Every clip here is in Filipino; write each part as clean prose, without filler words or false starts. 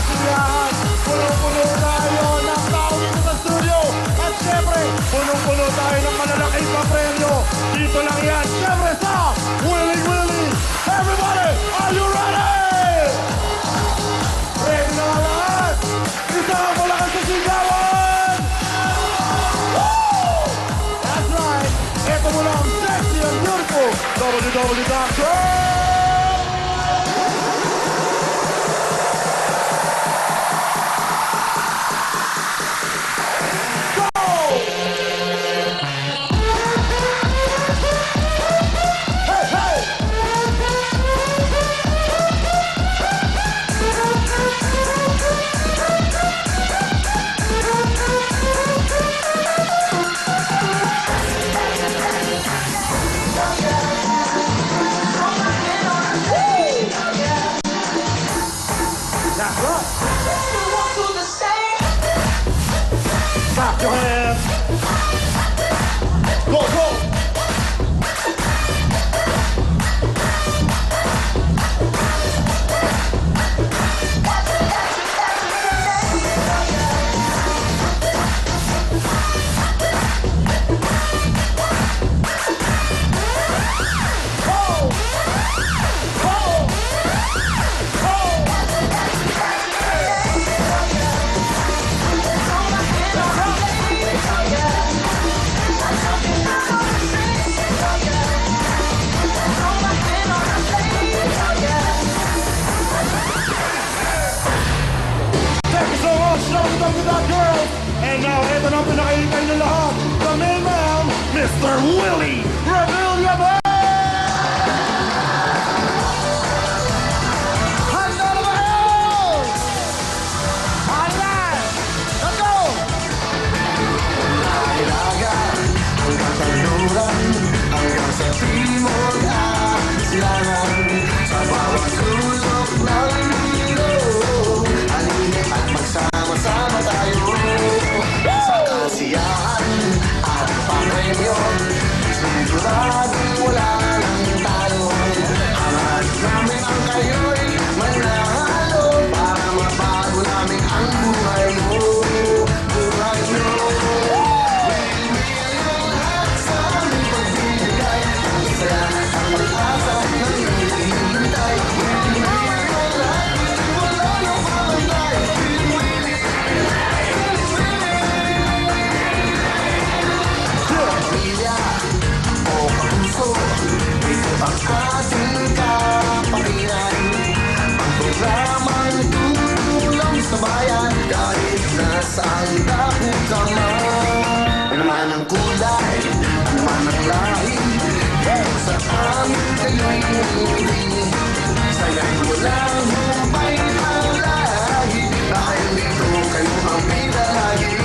kasiyahan. Punong-puno tayo ng tao dito sa studio. At syempre, punong-puno tayo ng malalaking papremyo. Dito lang yan, syempre sa Willy Willy. Everybody, are you ready? Ready na nga lahat? Isang malakas sa sigawan! Woo! That's right. Ito mo lang, sexy and beautiful. WWW.com. Clap your hands. Go, go. Girls. And now, ito na ang pinakahintay niyo lahat. The main man, Mr. Willy Revilla. Handa na ba kayo? Handa! Let's go! Ilagan hanggang kanluran, hanggang sa timog at silangan, sa bawat sulok ng mundo, halina't at magsama-sama tayo sa kasiyahan at papremyo. Siguradong wala nang talo. Hangat namin ang kayo'y mananalo para mabago namin ang buhay mo, buhay nyo. Willy ang lahat sa aming pagbibigay, saya at pag-asa ng hinihintay. Willy ang lahat, wala nang pamantay. Pamilya o kapuso, ito ang ating kapangyarihan. Ang programang tutulong sa bayan, kahit nasaan dako ka man. Ano man ang kulay, ano man ang lahi, dito sa amin kayo'y umuwi. Sayang walang humpay ang lahi, dahil dito kayo ang pinalagi.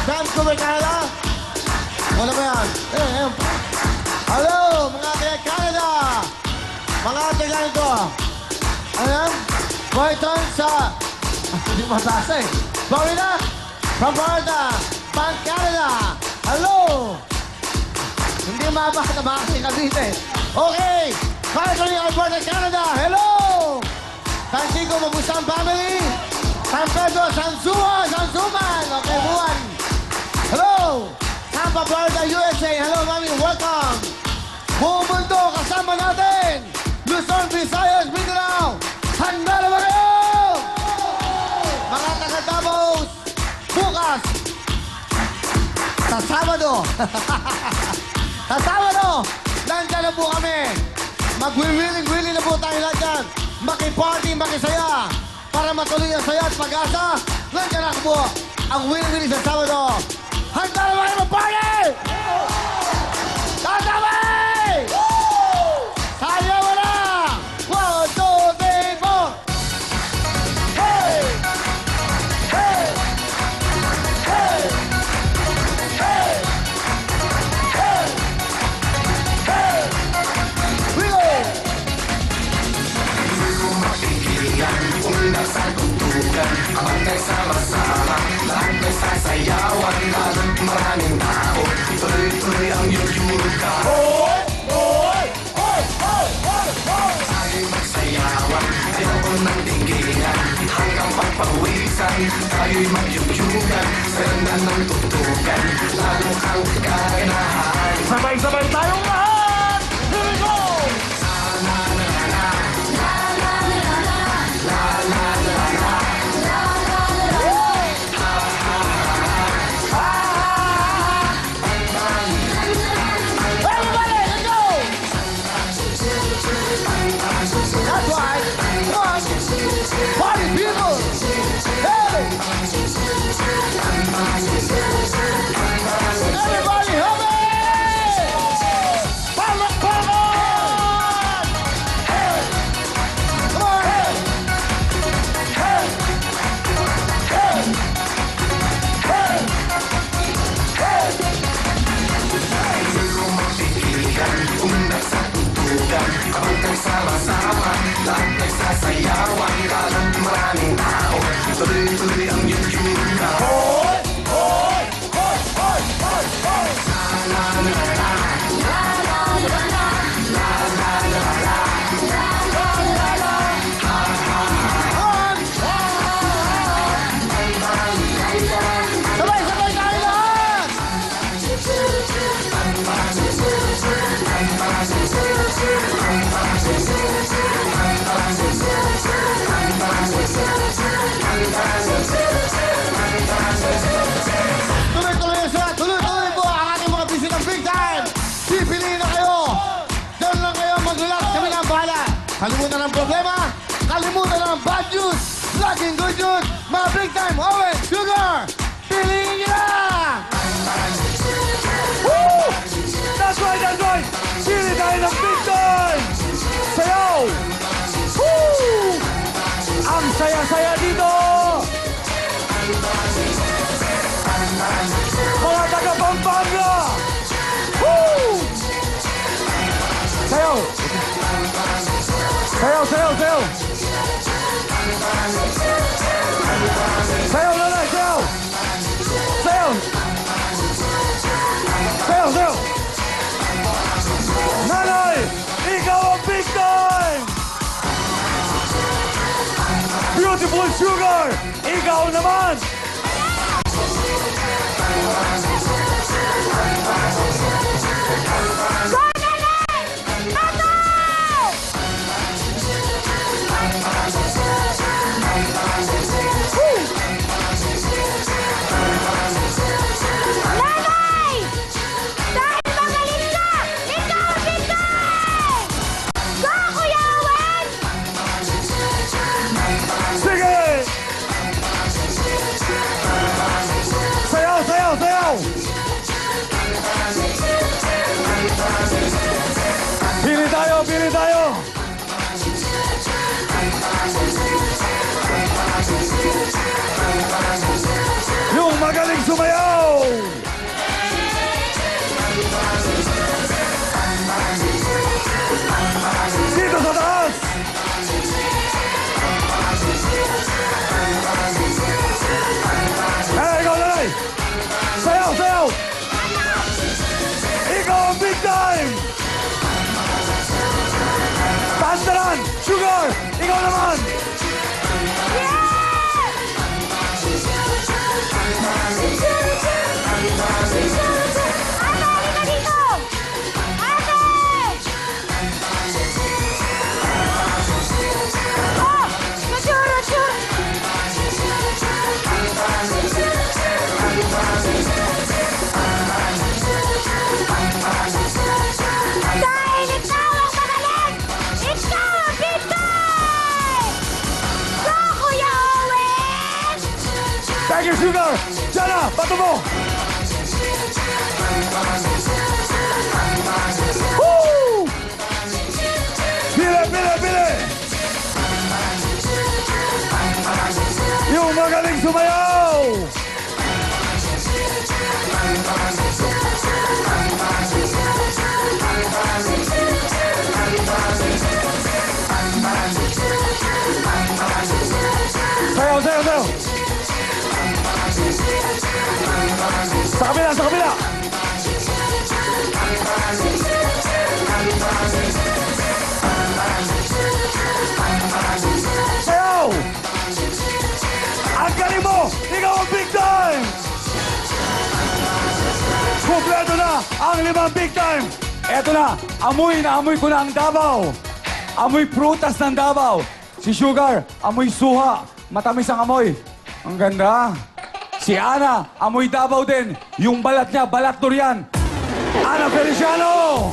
Vancouver, Canada. Ano ba yan? Hello, mga taga Canada. Mga taga ito. Ano yan? Boyton sa... Hindi mabasa eh. Florida? From Florida. From Canada. Hello. Hindi mabasa ba kasi Cavite? Okay. Calgary, Alberta, Canada. Hello. San Chico, Mabusang family. San Pedro, Sansuman. Okay, buwan. Hello! Tampa, Florida, USA. Hello, mami. Welcome. Buong mundo, kasama natin. Luzon, Visayas, Mindanao. Sa Sabado, nandiyan na po kami. Magwiwiling-wiling na po tayo lahat dyan. Makiparty, makisaya. Para matuloy ang saya at pag-asa, nandiyan na po ang wiling-wiling sa Sabado. Handa na ba kayo mag-party? Tatabay! Sayaw mo na! 1, 2, 3, 4! Hey! Hey! Hey! Hey! Hey! Hey! We go! Hindi ko mapigilan kung nasa tutugan. Kapag nagsama-sama, lahat nagsasayawan. Lalong maraming tao, tuloy-tuloy ang yuyuga. Hoy! Hoy! Hoy! Hoy! Hoy! Hoy! Tayo'y magsayawan, ayoko nang tigilan. Hanggang pagpawisan, tayo'y magyuyugan. Sa ganda ng tutugan, lalo kang kaganahan. Sabay-sabay tayong lahat! Here we go! Everybody, let's go! That's right. Come on. Party people. Hey! Everybody, help me! Palakpakan! Hey! Come on. Hey! Hey! Hey! Hey! Hey! Hindi ko mapigilan kung nasa tutugan. Kapag nagsama-sama, lahat nagsasayawan. Lalong maraming tao, tuloy-tuloy ang yuyuga. Hoy! Hoy! Hoy! Hoy! Hoy! Hoy! On! Sabay-sabay tayo lahat! Tuloy-tuloy na sila! Tuloy-tuloy po ang ating mga bisitang big time! Pipiliin na kayo! Doon lang kayo mag-relax, kami na ang bahala! Kalimutan ng problema, kalimutan ng bad news, laging good news, mga big time, Owen, Sugar! Piliin nyo na! Woo! That's right, that's right! Sili tayo ng big time! Sayaw! Woo! Ang saya-saya dito! Mga taga-Pampanga! Woo! Sayaw! Sayaw, sayaw, sayaw! Sayaw, lalay, sayaw! Sayaw! Sayaw, sayaw! Nanay! Ikaw ang big time! Beautiful Sugar! Ikaw naman! Nanay! Dahil magaling ka! Ikaw ang bigay! Go, Kuya Owen! Sige! Sayaw, sayaw, sayaw! Pili tayo, pili tayo! Yung magaling sumayaw! Dito sa taas! Hey, ikaw nanay! Sayaw, sayaw! Ikaw ang big time! Tandaran! Sugar! Ikaw naman! Ate, halika dito! Ate! Oh! Natsura! Sugar! Diyan na! Bato mo! Woo! Bili, bili, bili! Yung magaling sumayaw! Sayaw, sayaw, sayaw! Sa kabila, sa kabila! Sayaw! Ang galing mo! Ikaw ang big time! Kompleto na ang 5 big time! Eto na, amoy na amoy ko na ang Davao. Amoy prutas ng Davao. Si Sugar, amoy suha. Matamis ang amoy. Ang ganda. Si Ana, amoy Davao din. Yung balat niya, balat durian. Ana Feliciano!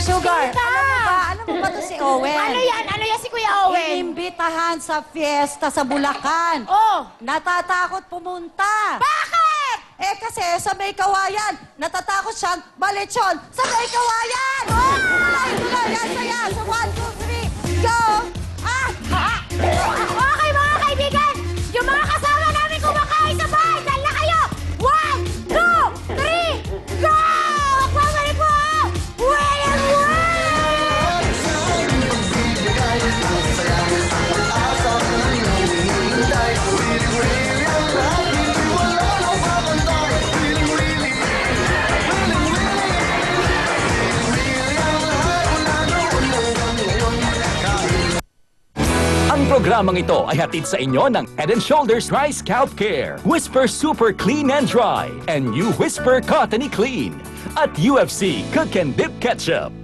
Sugar, alam mo ba to si Owen? Ano yan? Ano yan si Kuya Owen? Inimbitahan sa fiesta sa Bulacan. Oh! Natatakot pumunta. Bakit? Eh kasi sa may kawayan, natatakot siyang baletsyon sa may kawayan. Oh! Tulay, yan, saya. So 1, 2, 3, go! Ah! Okay mga kaibigan, yung mga kasama namin kumakain sa bahay, dahil na kayo! 1, 2, 3, go! Magbabalik po! William William! Ang programang ito ay hatid sa inyo ng Head & Shoulders Dry Scalp Care, Whisper Super Clean and Dry, and new Whisper Cottony Clean, at UFC Cook and Dip Ketchup.